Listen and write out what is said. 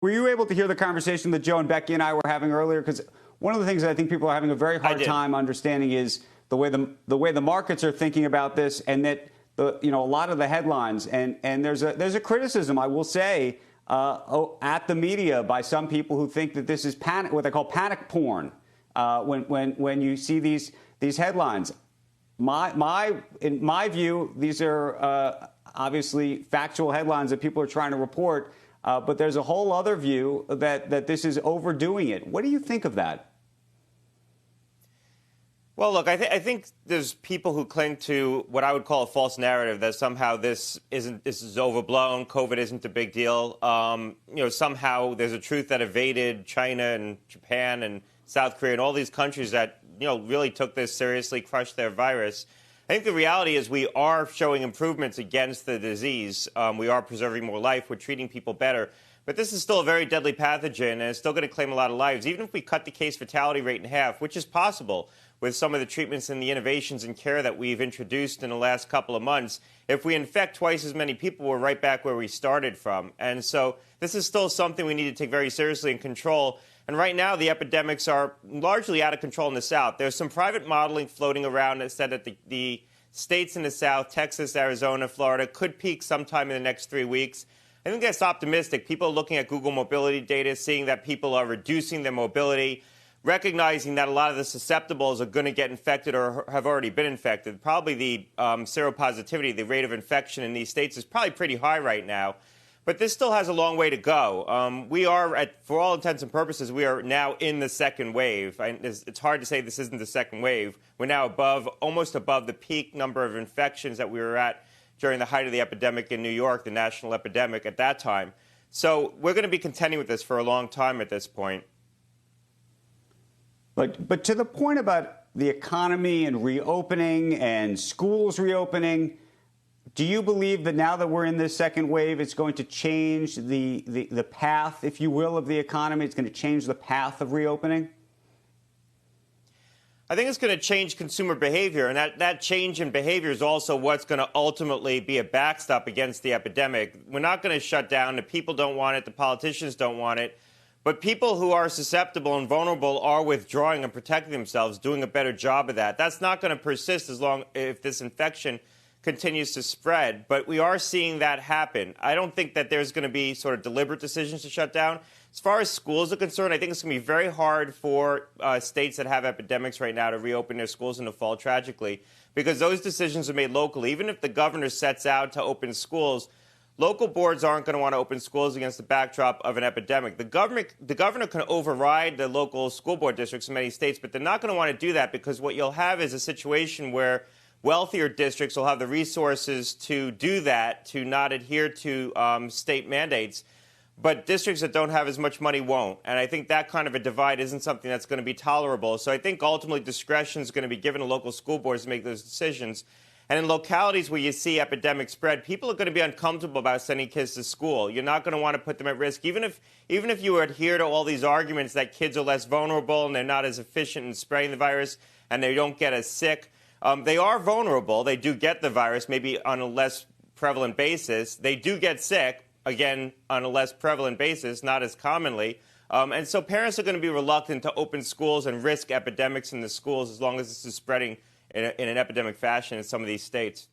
Were you able to hear the conversation that Joe and Becky and I were having earlier? Because one of the things that I think people are having a very hard time understanding is the way the markets are thinking about this, and that a lot of the headlines and there's a criticism, I will say, at the media by some people who think that this is what they call panic porn. When you see these headlines, in my view, these are obviously factual headlines that people are trying to report. But there's a whole other view that this is overdoing it. What do you think of that? Well, look, I think there's people who cling to what I would call a false narrative that somehow this is overblown. COVID isn't a big deal. Somehow there's a truth that evaded China and Japan and South Korea and all these countries that, really took this seriously, crushed their virus. I think the reality is we are showing improvements against the disease. We are preserving more life. We're treating people better. But this is still a very deadly pathogen, and it's still going to claim a lot of lives. Even if we cut the case fatality rate in half, which is possible with some of the treatments and the innovations in care that we've introduced in the last couple of months, if we infect twice as many people, we're right back where we started from. And so this is still something we need to take very seriously and control. And right now, the epidemics are largely out of control in the South. There's some private modeling floating around that said that the states in the South, Texas, Arizona, Florida, could peak sometime in the next 3 weeks. I think that's optimistic. People are looking at Google mobility data, seeing that people are reducing their mobility, recognizing that a lot of the susceptibles are going to get infected or have already been infected. Probably the seropositivity, the rate of infection in these states is probably pretty high right now. But this still has a long way to go. We are, for all intents and purposes, we are now in the second wave. It's hard to say this isn't the second wave. We're now almost above the peak number of infections that we were at during the height of the epidemic in New York, the national epidemic at that time. So we're going to be contending with this for a long time at this point. But to the point about the economy and reopening and schools reopening, do you believe that now that we're in this second wave, it's going to change the path, if you will, of the economy? It's going to change the path of reopening? I think it's going to change consumer behavior, and that change in behavior is also what's going to ultimately be a backstop against the epidemic. We're not going to shut down. The people don't want it. The politicians don't want it. But people who are susceptible and vulnerable are withdrawing and protecting themselves, doing a better job of that. That's not going to persist if this infection continues to spread. But we are seeing that happen. I don't think that there's going to be sort of deliberate decisions to shut down. As far as schools are concerned, I think it's going to be very hard for states that have epidemics right now to reopen their schools in the fall, tragically, because those decisions are made locally. Even if the governor sets out to open schools, local boards aren't going to want to open schools against the backdrop of an epidemic. The governor can override the local school board districts in many states, but they're not going to want to do that, because what you'll have is a situation where wealthier districts will have the resources to do that, to not adhere to state mandates. But districts that don't have as much money won't. And I think that kind of a divide isn't something that's going to be tolerable. So I think ultimately discretion is going to be given to local school boards to make those decisions. And in localities where you see epidemic spread, people are going to be uncomfortable about sending kids to school. You're not going to want to put them at risk. Even if you adhere to all these arguments that kids are less vulnerable and they're not as efficient in spraying the virus and they don't get as sick, they are vulnerable. They do get the virus, maybe on a less prevalent basis. They do get sick, again, on a less prevalent basis, not as commonly. And so parents are going to be reluctant to open schools and risk epidemics in the schools as long as this is spreading in an epidemic fashion in some of these states.